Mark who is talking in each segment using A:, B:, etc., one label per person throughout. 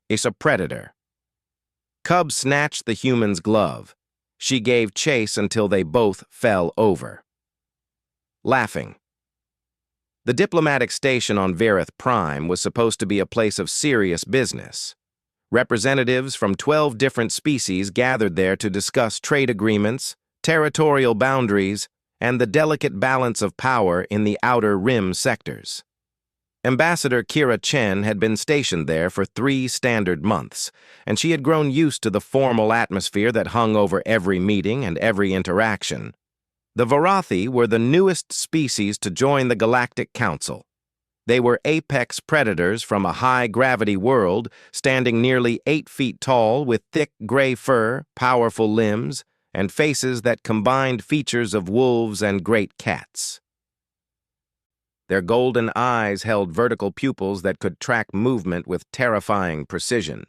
A: is a predator. Cub snatched the human's glove. She gave chase until they both fell over. Laughing. The diplomatic station on Verith Prime was supposed to be a place of serious business. Representatives from 12 different species gathered there to discuss trade agreements, territorial boundaries, and the delicate balance of power in the outer rim sectors. Ambassador Kira Chen had been stationed there for 3 standard months, and she had grown used to the formal atmosphere that hung over every meeting and every interaction. The Varathi were the newest species to join the Galactic Council. They were apex predators from a high-gravity world, standing nearly 8 feet tall with thick gray fur, powerful limbs, and faces that combined features of wolves and great cats. Their golden eyes held vertical pupils that could track movement with terrifying precision.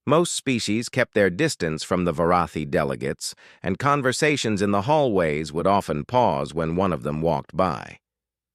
A: Most species kept their distance from the Varathi delegates, and conversations in the hallways would often pause when one of them walked by.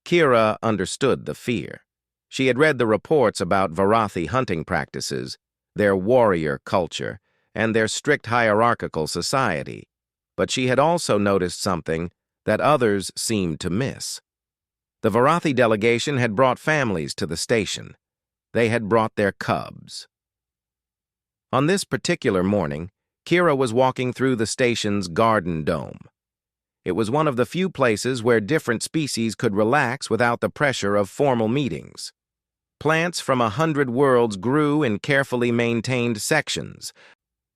A: Kira understood the fear. She had read the reports about Varathi hunting practices, their warrior culture, and their strict hierarchical society, but she had also noticed something that others seemed to miss. The Varathi delegation had brought families to the station. They had brought their cubs. On this particular morning, Kira was walking through the station's garden dome. It was one of the few places where different species could relax without the pressure of formal meetings. Plants from 100 worlds grew in carefully maintained sections,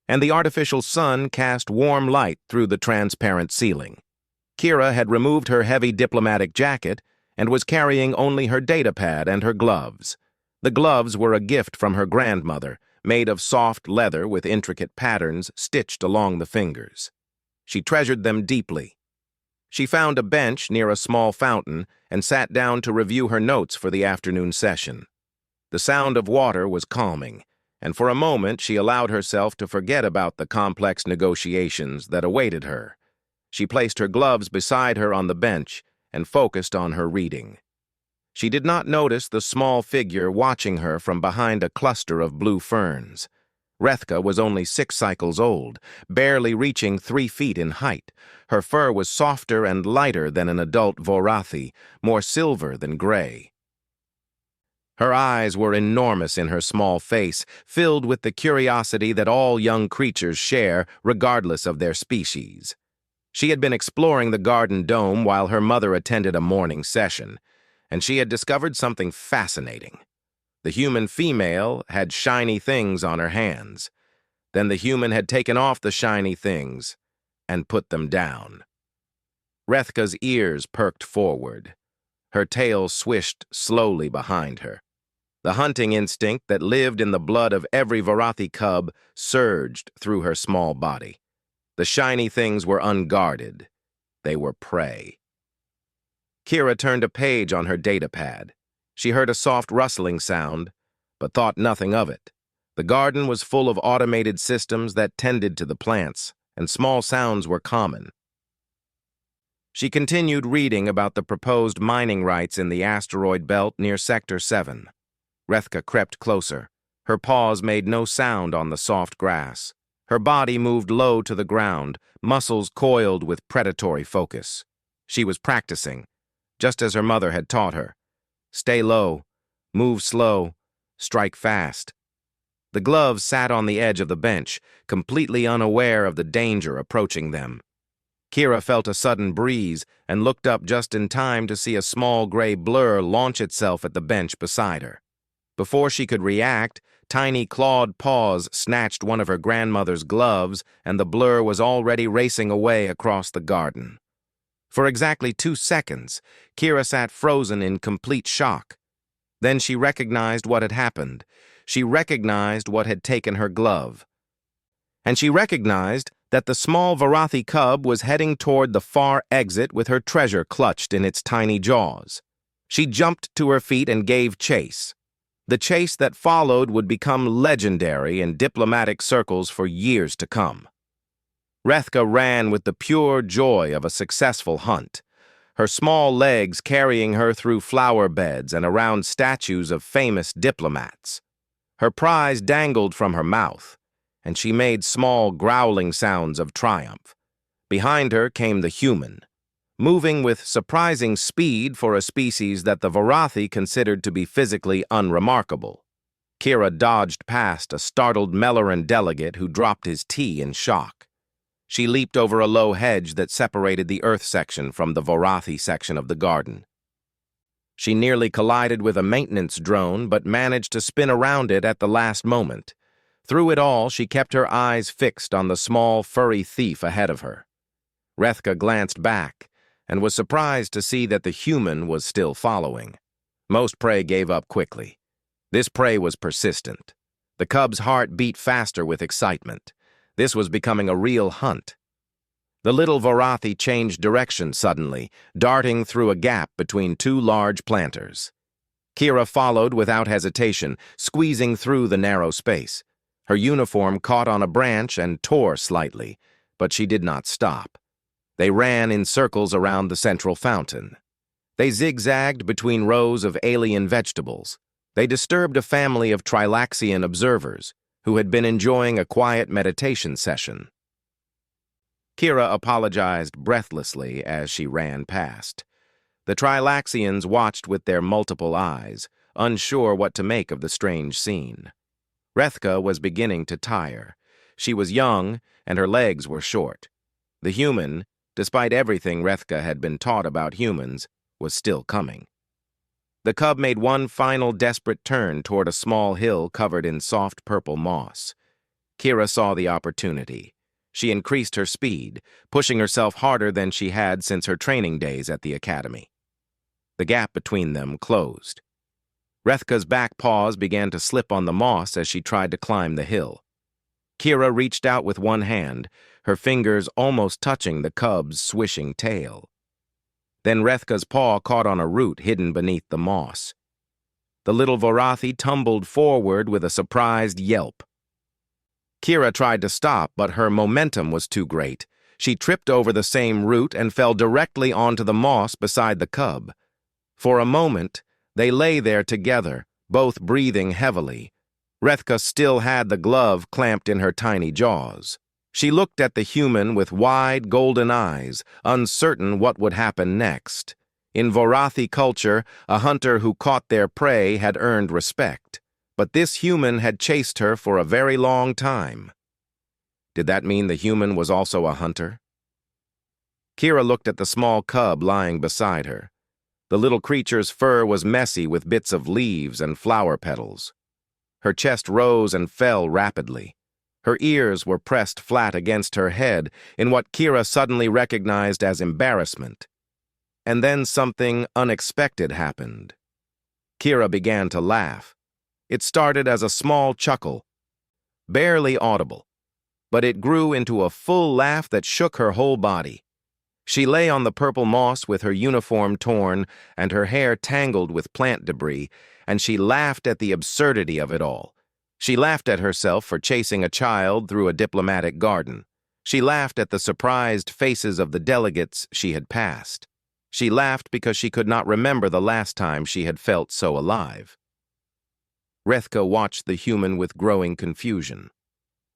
A: and the artificial sun cast warm light through the transparent ceiling. Kira had removed her heavy diplomatic jacket and was carrying only her datapad and her gloves. The gloves were a gift from her grandmother, made of soft leather with intricate patterns stitched along the fingers. She treasured them deeply. She found a bench near a small fountain and sat down to review her notes for the afternoon session. The sound of water was calming, and for a moment she allowed herself to forget about the complex negotiations that awaited her. She placed her gloves beside her on the bench and focused on her reading. She did not notice the small figure watching her from behind a cluster of blue ferns. Rethka was only 6 cycles old, barely reaching 3 feet in height. Her fur was softer and lighter than an adult Varathi, more silver than gray. Her eyes were enormous in her small face, filled with the curiosity that all young creatures share, regardless of their species. She had been exploring the garden dome while her mother attended a morning session, and she had discovered something fascinating. The human female had shiny things on her hands. Then the human had taken off the shiny things and put them down. Rethka's ears perked forward. Her tail swished slowly behind her. The hunting instinct that lived in the blood of every Varathi cub surged through her small body. The shiny things were unguarded. They were prey. Kira turned a page on her datapad. She heard a soft rustling sound, but thought nothing of it. The garden was full of automated systems that tended to the plants, and small sounds were common. She continued reading about the proposed mining rights in the asteroid belt near Sector 7. Rethka crept closer. Her paws made no sound on the soft grass. Her body moved low to the ground, muscles coiled with predatory focus. She was practicing, just as her mother had taught her. Stay low, move slow, strike fast. The gloves sat on the edge of the bench, completely unaware of the danger approaching them. Kira felt a sudden breeze and looked up just in time to see a small gray blur launch itself at the bench beside her. Before she could react, tiny clawed paws snatched one of her grandmother's gloves, and the blur was already racing away across the garden. For exactly 2 seconds, Kira sat frozen in complete shock. Then she recognized what had happened. She recognized what had taken her glove. And she recognized that the small Varathi cub was heading toward the far exit with her treasure clutched in its tiny jaws. She jumped to her feet and gave chase. The chase that followed would become legendary in diplomatic circles for years to come. Rethka ran with the pure joy of a successful hunt, her small legs carrying her through flower beds and around statues of famous diplomats. Her prize dangled from her mouth, and she made small growling sounds of triumph. Behind her came the human, moving with surprising speed for a species that the Vorathi considered to be physically unremarkable. Kira dodged past a startled Melloran delegate who dropped his tea in shock. She leaped over a low hedge that separated the Earth section from the Vorathi section of the garden. She nearly collided with a maintenance drone, but managed to spin around it at the last moment. Through it all, she kept her eyes fixed on the small, furry thief ahead of her. Rethka glanced back and was surprised to see that the human was still following. Most prey gave up quickly. This prey was persistent. The cub's heart beat faster with excitement. This was becoming a real hunt. The little Vorathi changed direction suddenly, darting through a gap between two large planters. Kira followed without hesitation, squeezing through the narrow space. Her uniform caught on a branch and tore slightly, but she did not stop. They ran in circles around the central fountain. They zigzagged between rows of alien vegetables. They disturbed a family of Trilaxian observers who had been enjoying a quiet meditation session. Kira apologized breathlessly as she ran past. The Trilaxians watched with their multiple eyes, unsure what to make of the strange scene. Rethka was beginning to tire. She was young, and her legs were short. The human, despite everything Rethka had been taught about humans, was still coming. The cub made one final desperate turn toward a small hill covered in soft purple moss. Kira saw the opportunity. She increased her speed, pushing herself harder than she had since her training days at the academy. The gap between them closed. Rethka's back paws began to slip on the moss as she tried to climb the hill. Kira reached out with one hand, her fingers almost touching the cub's swishing tail. Then Rethka's paw caught on a root hidden beneath the moss. The little Vorathi tumbled forward with a surprised yelp. Kira tried to stop, but her momentum was too great. She tripped over the same root and fell directly onto the moss beside the cub. For a moment, they lay there together, both breathing heavily. Rethka still had the glove clamped in her tiny jaws. She looked at the human with wide, golden eyes, uncertain what would happen next. In Vorathi culture, a hunter who caught their prey had earned respect. But this human had chased her for a very long time. Did that mean the human was also a hunter? Kira looked at the small cub lying beside her. The little creature's fur was messy with bits of leaves and flower petals. Her chest rose and fell rapidly. Her ears were pressed flat against her head in what Kira suddenly recognized as embarrassment. And then something unexpected happened. Kira began to laugh. It started as a small chuckle, barely audible, but it grew into a full laugh that shook her whole body. She lay on the purple moss with her uniform torn and her hair tangled with plant debris, and she laughed at the absurdity of it all. She laughed at herself for chasing a child through a diplomatic garden. She laughed at the surprised faces of the delegates she had passed. She laughed because she could not remember the last time she had felt so alive. Rethka watched the human with growing confusion.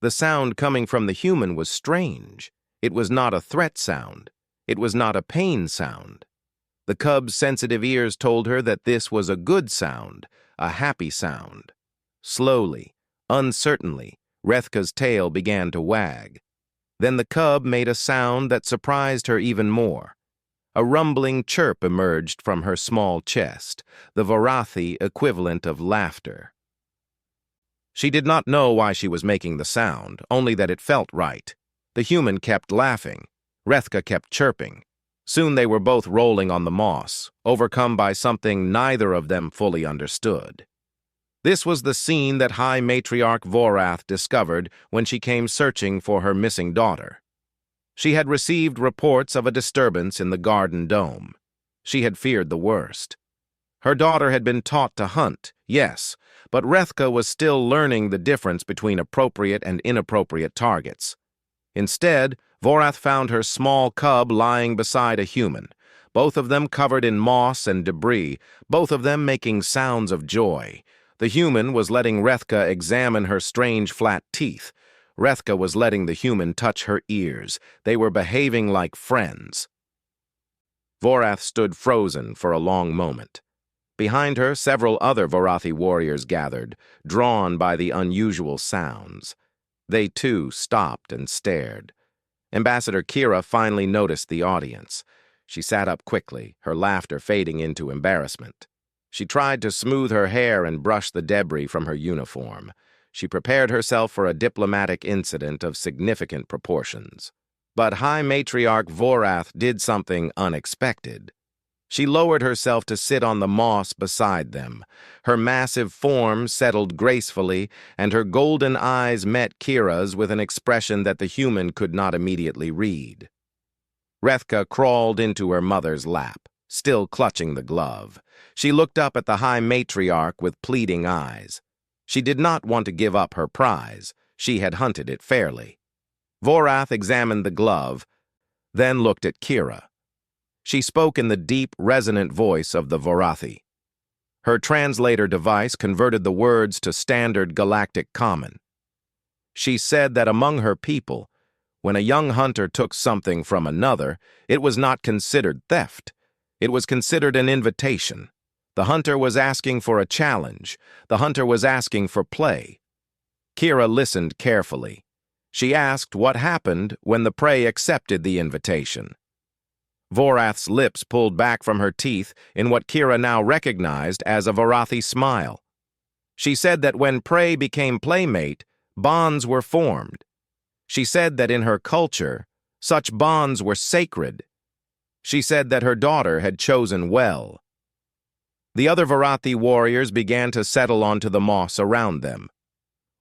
A: The sound coming from the human was strange. It was not a threat sound. It was not a pain sound. The cub's sensitive ears told her that this was a good sound, a happy sound. Slowly, uncertainly, Rethka's tail began to wag. Then the cub made a sound that surprised her even more. A rumbling chirp emerged from her small chest, the Vorathi equivalent of laughter. She did not know why she was making the sound, only that it felt right. The human kept laughing. Rethka kept chirping. Soon they were both rolling on the moss, overcome by something neither of them fully understood. This was the scene that High Matriarch Vorath discovered when she came searching for her missing daughter. She had received reports of a disturbance in the garden dome. She had feared the worst. Her daughter had been taught to hunt, yes, but Rethka was still learning the difference between appropriate and inappropriate targets. Instead, Vorath found her small cub lying beside a human, both of them covered in moss and debris, both of them making sounds of joy. The human was letting Rethka examine her strange flat teeth. Rethka was letting the human touch her ears. They were behaving like friends. Vorath stood frozen for a long moment. Behind her, several other Vorathi warriors gathered, drawn by the unusual sounds. They too stopped and stared. Ambassador Kira finally noticed the audience. She sat up quickly, her laughter fading into embarrassment. She tried to smooth her hair and brush the debris from her uniform. She prepared herself for a diplomatic incident of significant proportions. But High Matriarch Vorath did something unexpected. She lowered herself to sit on the moss beside them. Her massive form settled gracefully, and her golden eyes met Kira's with an expression that the human could not immediately read. Rethka crawled into her mother's lap, still clutching the glove. She looked up at the High Matriarch with pleading eyes. She did not want to give up her prize. She had hunted it fairly. Vorath examined the glove, then looked at Kira. She spoke in the deep, resonant voice of the Vorathi. Her translator device converted the words to standard galactic common. She said that among her people, when a young hunter took something from another, it was not considered theft. It was considered an invitation. The hunter was asking for a challenge. The hunter was asking for play. Kira listened carefully. She asked what happened when the prey accepted the invitation. Vorath's lips pulled back from her teeth in what Kira now recognized as a Vorathi smile. She said that when prey became playmate, bonds were formed. She said that in her culture, such bonds were sacred. She said that her daughter had chosen well. The other Vorathi warriors began to settle onto the moss around them.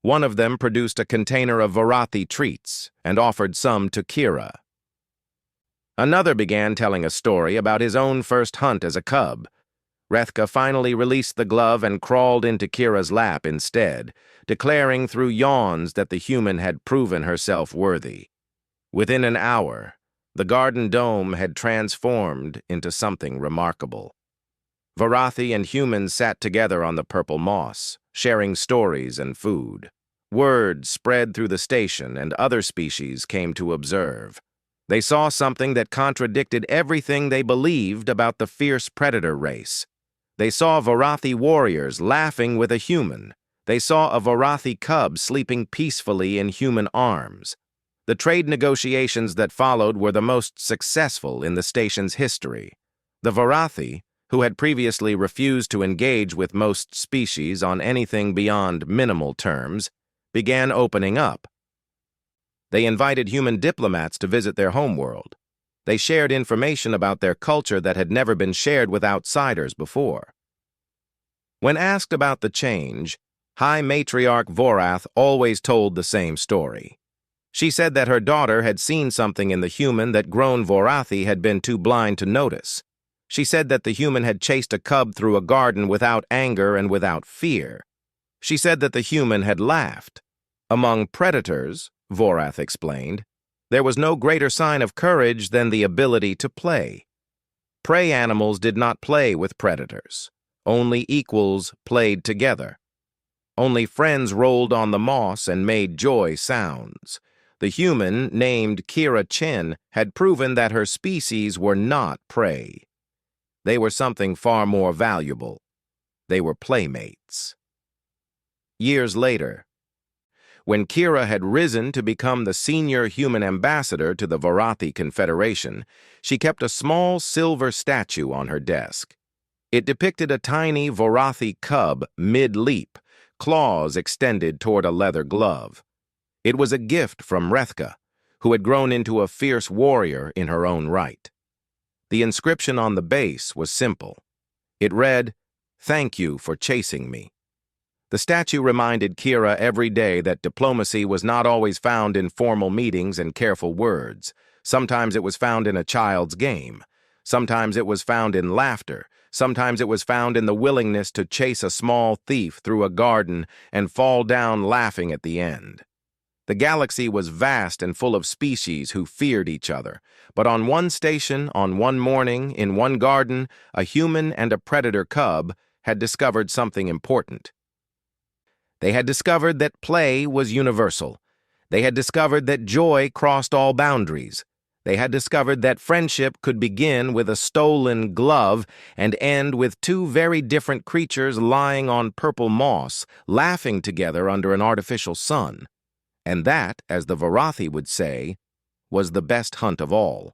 A: One of them produced a container of Vorathi treats and offered some to Kira. Another began telling a story about his own first hunt as a cub. Rethka finally released the glove and crawled into Kira's lap instead, declaring through yawns that the human had proven herself worthy. Within an hour, the garden dome had transformed into something remarkable. Vorathi and humans sat together on the purple moss, sharing stories and food. Word spread through the station, and other species came to observe. They saw something that contradicted everything they believed about the fierce predator race. They saw Vorathi warriors laughing with a human. They saw a Vorathi cub sleeping peacefully in human arms. The trade negotiations that followed were the most successful in the station's history. The Vorathi, who had previously refused to engage with most species on anything beyond minimal terms, began opening up. They invited human diplomats to visit their homeworld. They shared information about their culture that had never been shared with outsiders before. When asked about the change, High Matriarch Vorath always told the same story. She said that her daughter had seen something in the human that grown Vorathi had been too blind to notice. She said that the human had chased a cub through a garden without anger and without fear. She said that the human had laughed. Among predators, Vorath explained, there was no greater sign of courage than the ability to play. Prey animals did not play with predators. Only equals played together. Only friends rolled on the moss and made joy sounds. The human, named Kira Chen, had proven that her species were not prey. They were something far more valuable. They were playmates. Years later, when Kira had risen to become the senior human ambassador to the Vorathi Confederation, she kept a small silver statue on her desk. It depicted a tiny Vorathi cub mid-leap, claws extended toward a leather glove. It was a gift from Rethka, who had grown into a fierce warrior in her own right. The inscription on the base was simple. It read, "Thank you for chasing me." The statue reminded Kira every day that diplomacy was not always found in formal meetings and careful words. Sometimes it was found in a child's game. Sometimes it was found in laughter. Sometimes it was found in the willingness to chase a small thief through a garden and fall down laughing at the end. The galaxy was vast and full of species who feared each other. But on one station, on one morning, in one garden, a human and a predator cub had discovered something important. They had discovered that play was universal. They had discovered that joy crossed all boundaries. They had discovered that friendship could begin with a stolen glove and end with two very different creatures lying on purple moss, laughing together under an artificial sun. And that, as the Varathi would say, was the best hunt of all.